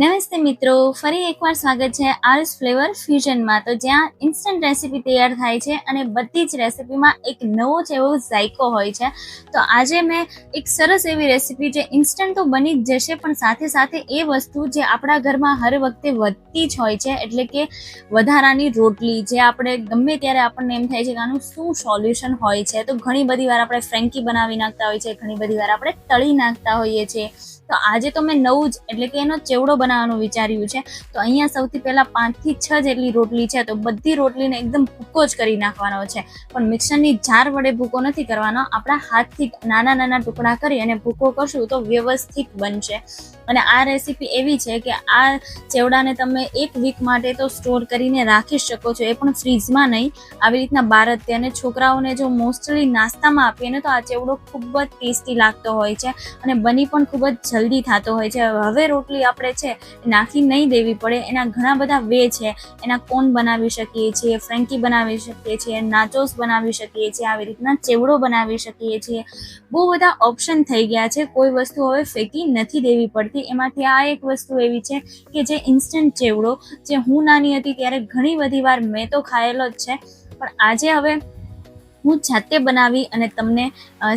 નમસ્તે મિત્રો, ફરી એકવાર સ્વાગત છે આરુષ ફ્લેવર ફ્યુઝનમાં. તો જ્યાં ઇન્સ્ટન્ટ રેસીપી તૈયાર થાય છે અને બધી જ રેસીપીમાં એક નવો જ એવો ઝાયકો હોય છે. તો આજે મેં એક સરસ એવી રેસીપી જે ઇન્સ્ટન્ટ તો બની જ જશે, પણ સાથે સાથે એ વસ્તુ જે આપણા ઘરમાં હર વખતે વધતી જ હોય છે, એટલે કે વધારાની રોટલી, જે આપણે ગમે ત્યારે આપણને એમ થાય છે કે આનું શું સોલ્યુશન હોય છે. તો ઘણી બધી વાર આપણે ફ્રેન્કી બનાવી નાખતા હોય છે, ઘણી બધી વાર આપણે તળી નાખતા હોઈએ છીએ. તો આજે તો મેં નવું જ એટલે કે એનો ચેવડો બનાવવાનું વિચાર્યું છે. તો અહીંયા સૌથી પહેલા 5 થી 6 જેટલી રોટલી છે. તો બધી રોટલીને એકદમ ભૂકો જ કરી નાખવાનો છે, પણ મિક્સરની જાર વડે ભૂકો નથી કરવાનો. આપણા હાથથી નાના નાના ટુકડા કરી અને ભૂકો કરશું તો વ્યવસ્થિત બનશે. અને આ રેસીપી એવી છે કે આ ચેવડાને તમે 1 વીક માટે તો સ્ટોર કરીને રાખી શકો છો, એ પણ ફ્રીજમાં નહીં. આવી રીતના બહાર જ. અને છોકરાઓને જો મોસ્ટલી નાસ્તામાં આપીએ ને તો આ ચેવડો ખૂબ જ ટેસ્ટી લાગતો હોય છે અને બની પણ ખૂબ જ જલ્દી થતો હોય છે. હવે રોટલી આપણે છે નાખી નહીં દેવી પડે, એના ઘણા બધા વે છે. એના કોન બનાવી શકીએ છીએ, ફ્રેન્કી બનાવી શકીએ છીએ, નાચોસ બનાવી શકીએ છીએ, આવી રીતના ચેવડો બનાવી શકીએ છીએ. બહુ બધા ઓપ્શન થઈ ગયા છે. કોઈ વસ્તુ હવે ફેંકી નથી દેવી પડતી. એમાંથી આ એક વસ્તુ એવી છે કે જે ઇન્સ્ટન્ટ ચેવડો, જે હું નાની હતી ત્યારે ઘણી બધી વાર મેં તો ખાયેલો જ છે, પણ આજે હવે હું જાતે બનાવી અને તમને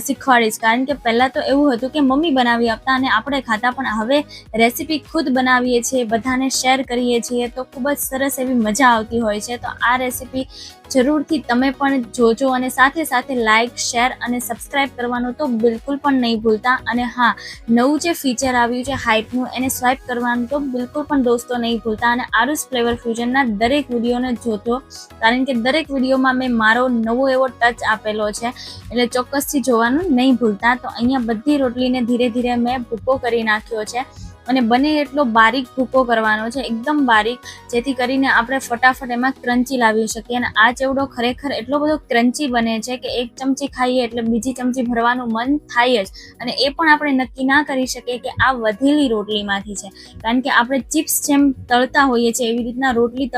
શીખવાડીશ. કારણ કે પહેલાં તો એવું હતું કે મમ્મી બનાવી આપતા અને આપણે ખાતા, પણ હવે રેસીપી ખુદ બનાવીએ છીએ, બધાને શેર કરીએ છીએ, તો ખૂબ જ સરસ એવી મજા આવતી હોય છે. તો આ રેસીપી જરૂરથી તમે પણ જોજો અને સાથે સાથે લાઇક, શેર અને સબસ્ક્રાઈબ કરવાનું તો બિલકુલ પણ નહીં ભૂલતા. અને હા, નવું જે ફીચર આવ્યું છે હાઇપનું, એને સ્વાઇપ કરવાનું તો બિલકુલ પણ દોસ્તો નહીં ભૂલતા. અને આરુષ ફ્લેવર ફ્યુઝનના દરેક વિડીયોને જોજો, કારણ કે દરેક વિડીયોમાં મેં મારો નવો એવો ટચ આપેલો છે, એટલે ચોક્કસથી જોવાનું નહીં ભૂલતા. તો અહીંયા બધી રોટલીને ધીરે ધીરે મેં ભૂકો કરી નાખ્યો છે અને બને એટલો બારીક ભૂકો કરવાનો છે, એકદમ બારીક, જેથી કરીને આપણે ફટાફટ એમાં ક્રન્ચી લાવી શકીએ. અને આ ચેવડો ખરેખર એટલો બધો ક્રન્ચી બને છે કે 1 ચમચી ખાઈએ એટલે બીજી ચમચી ભરવાનું મન થાય જ. અને એ પણ આપણે નક્કી ના કરી શકીએ કે આ વધેલી રોટલીમાંથી છે, કારણ કે આપણે ચિપ્સ જેમ તળતા હોઈએ છીએ એવી રીતના રોટલી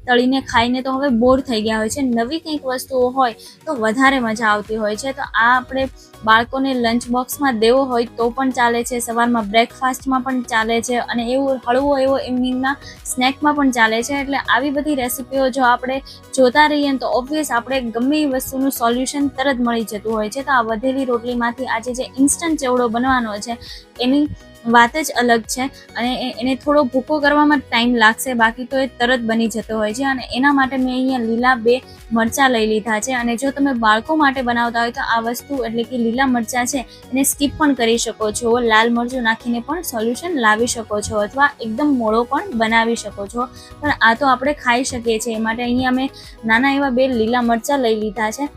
તળીને ખાઈને તો હવે બોર થઈ ગયા હોય છે. નવી કંઈક વસ્તુઓ હોય તો વધારે મજા આવતી હોય છે. તો આ આપણે બાળકોને લંચ બોક્સમાં દેવો હોય તો પણ ચાલે છે, સવારમાં બ્રેકફાસ્ટમાં પણ ચાલે છે, અને એવું હળવો એવો ઇવનિંગના સ્નેકમાં પણ ચાલે છે. એટલે આવી બધી રેસીપીઓ જો આપણે જોતા રહીએ તો ઓબ્વિયસ આપણે ગમે એ વસ્તુનું સોલ્યુશન તરત મળી જતું હોય છે. તો આ વધેલી રોટલીમાંથી આજે જે ઇન્સ્ટન્ટ ચેવડો બનવાનો છે એની વાત જ અલગ છે. અને એને થોડો ભૂકો કરવામાં ટાઈમ લાગશે, બાકી તો એ તરત બની જતો હોય છે. અને એના માટે મેં અહીંયા લીલા 2 મરચાં લઈ લીધા છે. અને જો તમે બાળકો માટે બનાવતા હોય તો આ વસ્તુ એટલે કે લીલા મરચાં છે એને સ્કીપ પણ કરી શકો છો, લાલ મરચું નાખીને પણ સોલ્યુશન લાવી શકો છો, અથવા એકદમ મોળો પણ બનાવી શકો છો. પણ આ તો આપણે ખાઈ શકીએ છીએ, એ માટે અહીંયા મેં નાના એવા 2 લીલા મરચાં લઈ લીધા છે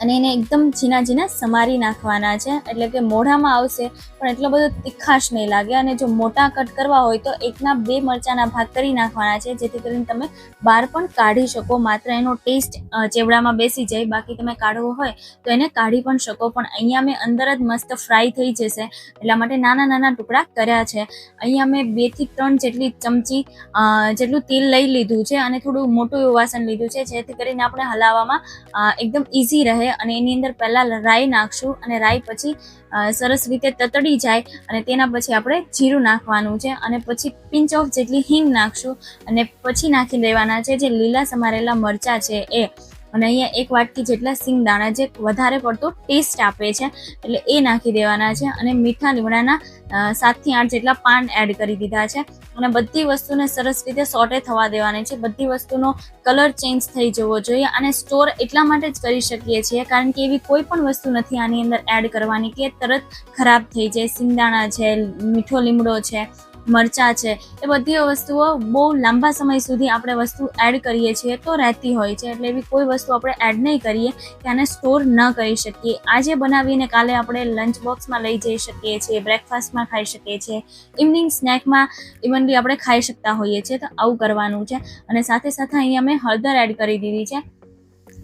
અને એને એકદમ ઝીણા ઝીણા સમારી નાખવાના છે, એટલે કે મોઢામાં આવશે પણ એટલો બધો તીખાશ નહીં લાગે. અને જો મોટા કટ કરવા હોય તો 1ના 2 મરચાંના ભાગ કરી નાખવાના છે, જેથી કરીને તમે બહાર પણ કાઢી શકો, માત્ર એનો ટેસ્ટ ચેવડામાં બેસી જાય. બાકી તમે કાઢવો હોય તો એને કાઢી પણ શકો, પણ અહીંયા મેં અંદર જ મસ્ત ફ્રાય થઈ જશે એટલા માટે નાના નાના ટુકડા કર્યા છે. અહીંયા મેં 2 થી 3 જેટલી ચમચી જેટલું તેલ લઈ લીધું છે અને થોડું મોટું એવું વાસણ લીધું છે, જેથી કરીને આપણે હલાવવામાં એકદમ ઇઝી રહે. અને એની અંદર પહેલાં રાઈ નાખશું અને રાઈ પછી સરસ રીતે તતડી જાય અને તેના પછી આપણે જીરું નાખવાનું છે અને પછી પિંચ ઓફ જેટલી હિંગ નાખશું અને પછી નાખી દેવાના છે જે લીલા સમારેલા મરચાં છે એ. અને અહીંયા 1 વાટકી જેટલા સિંગદાણા, જે વધારે પડતો ટેસ્ટ આપે છે, એટલે એ નાખી દેવાના છે. અને મીઠા લીમડાના 7 થી 8 જેટલા પાન એડ કરી દીધા છે અને બધી વસ્તુને સરસ રીતે સોટે થવા દેવાની છે. બધી વસ્તુનો કલર ચેન્જ થઈ જવો જોઈએ. અને સ્ટોર એટલા માટે જ કરી શકીએ છીએ કારણ કે એવી કોઈ પણ વસ્તુ નથી આની અંદર એડ કરવાની કે તરત ખરાબ થઈ જાય. સિંગદાણા છે, મીઠો લીમડો છે, મરચાં છે, એ બધી વસ્તુઓ બહુ લાંબા સમય સુધી આપણે વસ્તુ એડ કરીએ છીએ તો રહેતી હોય છે. એટલે એવી કોઈ વસ્તુ આપણે એડ નહીં કરીએ કે આને સ્ટોર ન કરી શકીએ. આજે બનાવીને કાલે આપણે લંચ બોક્સમાં લઈ જઈ શકીએ છીએ, બ્રેકફાસ્ટમાં ખાઈ શકીએ છીએ, ઇવનિંગ સ્નેકમાં ઇવનલી આપણે ખાઈ શકતા હોઈએ છીએ. તો આવું કરવાનું છે. અને સાથે સાથે અહીંયા મેં હળદર એડ કરી દીધી છે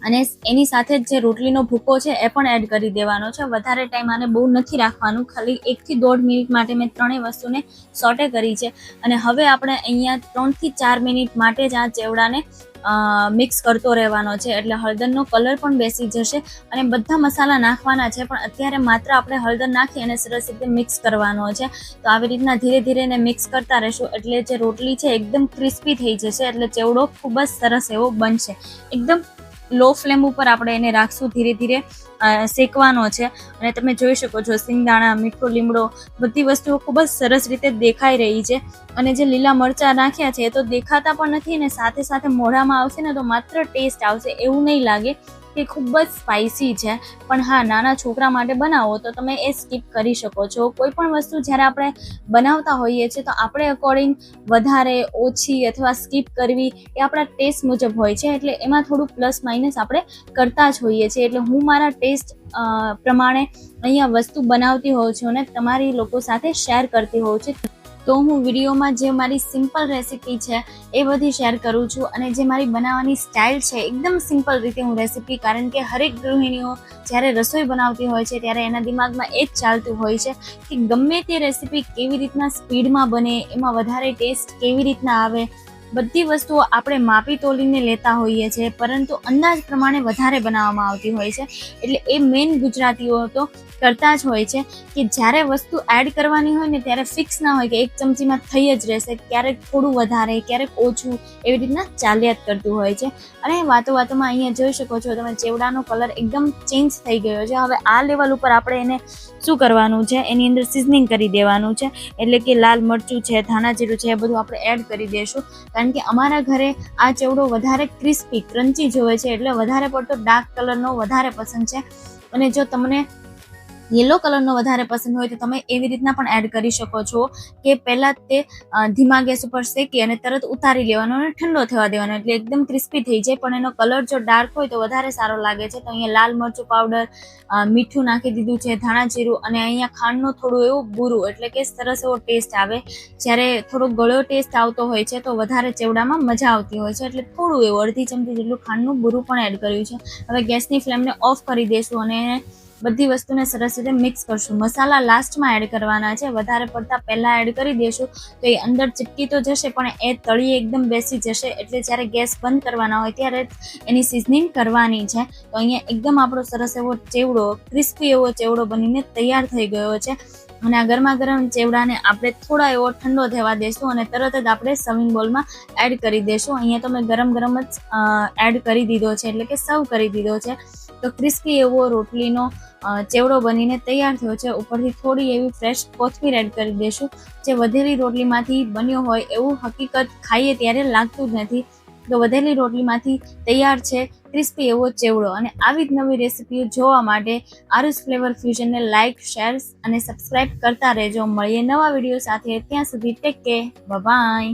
અને એની સાથે જ જે રોટલીનો ભૂકો છે એ પણ એડ કરી દેવાનો છે. વધારે ટાઈમ આને બહુ નથી રાખવાનું, ખાલી 1 થી 1.5 મિનિટ માટે મેં ત્રણેય વસ્તુને સોટે કરી છે. અને હવે આપણે અહીંયા 3 થી 4 મિનિટ માટે જ આ ચેવડાને મિક્સ કરતો રહેવાનો છે, એટલે હળદરનો કલર પણ બેસી જશે. અને બધા મસાલા નાખવાના છે, પણ અત્યારે માત્ર આપણે હળદર નાખી અને સરસ રીતે મિક્સ કરવાનો છે. તો આવી રીતના ધીરે ધીરે એને મિક્સ કરતા રહેશું એટલે જે રોટલી છે એકદમ ક્રિસ્પી થઈ જશે, એટલે ચેવડો ખૂબ જ સરસ એવો બનશે. એકદમ લો ફ્લેમ ઉપર આપણે એને રાખશું, ધીરે ધીરે શેકવાનો છે. અને તમે જોઈ શકો છો સિંગદાણા, મીઠો લીમડો, બધી વસ્તુઓ ખૂબ જ સરસ રીતે દેખાઈ રહી છે. અને જે લીલા મરચાં નાખ્યા છે એ તો દેખાતા પણ નથી, ને સાથે સાથે મોઢામાં આવશે ને તો માત્ર ટેસ્ટ આવશે, એવું નહીં લાગે કે ખૂબ જ સ્પાઇસી છે. પણ હા, નાના છોકરા માટે બનાવો તો તમે એ સ્કીપ કરી શકો છો. કોઈ પણ વસ્તુ જ્યારે આપણે બનાવતા હોઈએ છીએ તો આપણે અકોર્ડિંગ વધારે, ઓછી અથવા સ્કીપ કરવી એ આપણા ટેસ્ટ મુજબ હોય છે, એટલે એમાં થોડું પ્લસ માઇનસ આપણે કરતા જ હોઈએ છીએ. એટલે હું મારા ટેસ્ટ પ્રમાણે અહીંયા વસ્તુ બનાવતી હોઉં છું અને તમારી લોકો સાથે શેર કરતી હોઉં છું. તો હું વિડીયોમાં જે મારી સિમ્પલ રેસીપી છે એ બધી શેર કરું છું, અને જે મારી બનાવવાની સ્ટાઇલ છે એકદમ સિમ્પલ રીતે હું રેસીપી, કારણ કે હરેક ગૃહિણીઓ જ્યારે રસોઈ બનાવતી હોય છે ત્યારે એના દિમાગમાં એ જ ચાલતું હોય છે કે ગમે તે રેસીપી કેવી રીતના સ્પીડમાં બને, એમાં વધારે ટેસ્ટ કેવી રીતના આવે. બધી વસ્તુઓ આપણે માપી તોલીને લેતા હોઈએ છીએ, પરંતુ અંદાજ પ્રમાણે વધારે બનાવવામાં આવતી હોય છે. એટલે એ મેઇન ગુજરાતીઓ તો કરતા જ હોય છે કે જ્યારે વસ્તુ એડ કરવાની હોય ને ત્યારે ફિક્સ ના હોય કે એક ચમચીમાં થઈ જ રહેશે, ક્યારેક થોડું વધારે, ક્યારેક ઓછું, એવી રીતના ચાલ્યા જ કરતું હોય છે. અને વાતોમાં અહીંયા જોઈ શકો છો તમે ચેવડાનો કલર એકદમ ચેન્જ થઈ ગયો છે. હવે આ લેવલ ઉપર આપણે એને શું કરવાનું છે, એની અંદર સિઝનિંગ કરી દેવાનું છે, એટલે કે લાલ મરચું છે, ધાણા જીરું છે, એ બધું આપણે એડ કરી દઈશું. કારણ કે અમારા ઘરે આ ચેવડો વધારે ક્રિસ્પી, ક્રન્ચી જોવે છે, એટલે વધારે પડતો ડાર્ક કલરનો વધારે પસંદ છે. અને જો તમને યલો કલરનો વધારે પસંદ હોય તો તમે એવી રીતના પણ એડ કરી શકો છો કે પહેલાં તે ધીમા ગેસ ઉપર શેકી અને તરત ઉતારી લેવાનો અને ઠંડો થવા દેવાનો, એટલે એકદમ ક્રિસ્પી થઈ જાય. પણ એનો કલર જો ડાર્ક હોય તો વધારે સારો લાગે છે. તો અહીંયા લાલ મરચું પાવડર, મીઠું નાખી દીધું છે, ધાણા જીરું, અને અહીંયા ખાંડનું થોડું એવું બૂરું, એટલે કે સરસ એવો ટેસ્ટ આવે. જ્યારે થોડો ગળ્યો ટેસ્ટ આવતો હોય છે તો વધારે ચેવડામાં મજા આવતી હોય છે, એટલે થોડું એવું અડધી ચમચી જેટલું ખાંડનું બૂરું પણ એડ કર્યું છે. હવે ગેસની ફ્લેમને ઓફ કરી દઈશું અને બધી વસ્તુને સરસ રીતે મિક્સ કરશું. મસાલા લાસ્ટમાં એડ કરવાના છે, વધારે પડતા પહેલાં એડ કરી દઈશું તો એ અંદર ચીપકી તો જશે પણ એ તળીએ એકદમ બેસી જશે, એટલે જ્યારે ગેસ બંધ કરવાના હોય ત્યારે એની સિઝનિંગ કરવાની છે. તો અહીંયા એકદમ આપણો સરસ એવો ચેવડો, ક્રિસ્પી એવો ચેવડો બનીને તૈયાર થઈ ગયો છે. અને આ ગરમા ગરમ ચેવડાને આપણે થોડા એવો ઠંડો થવા દઈશું અને તરત જ આપણે સર્વિંગ બોલમાં એડ કરી દઈશું. અહીંયા તો મેં ગરમ ગરમ જ એડ કરી દીધો છે, એટલે કે સર્વ કરી દીધો છે. તો ક્રિસ્પી એવો રોટલીનો ચેવડો બનીને તૈયાર થયો છે. ઉપરથી થોડી એવી ફ્રેશ કોથમીર એડ કરી દઈશું. જે વધેલી રોટલીમાંથી બન્યો હોય એવું હકીકત ખાઈએ ત્યારે લાગતું જ નથી. તો વધેલી રોટલીમાંથી તૈયાર છે ક્રિસ્પી એવો ચેવડો. અને આવી જ નવી રેસીપીઓ જોવા માટે આરુષ ફ્લેવર ફ્યુઝનને લાઇક, શેર અને સબસ્ક્રાઇબ કરતા રહેજો. મળીએ નવા વિડીયો સાથે. ત્યાં સુધી ટેક કેર, બાય.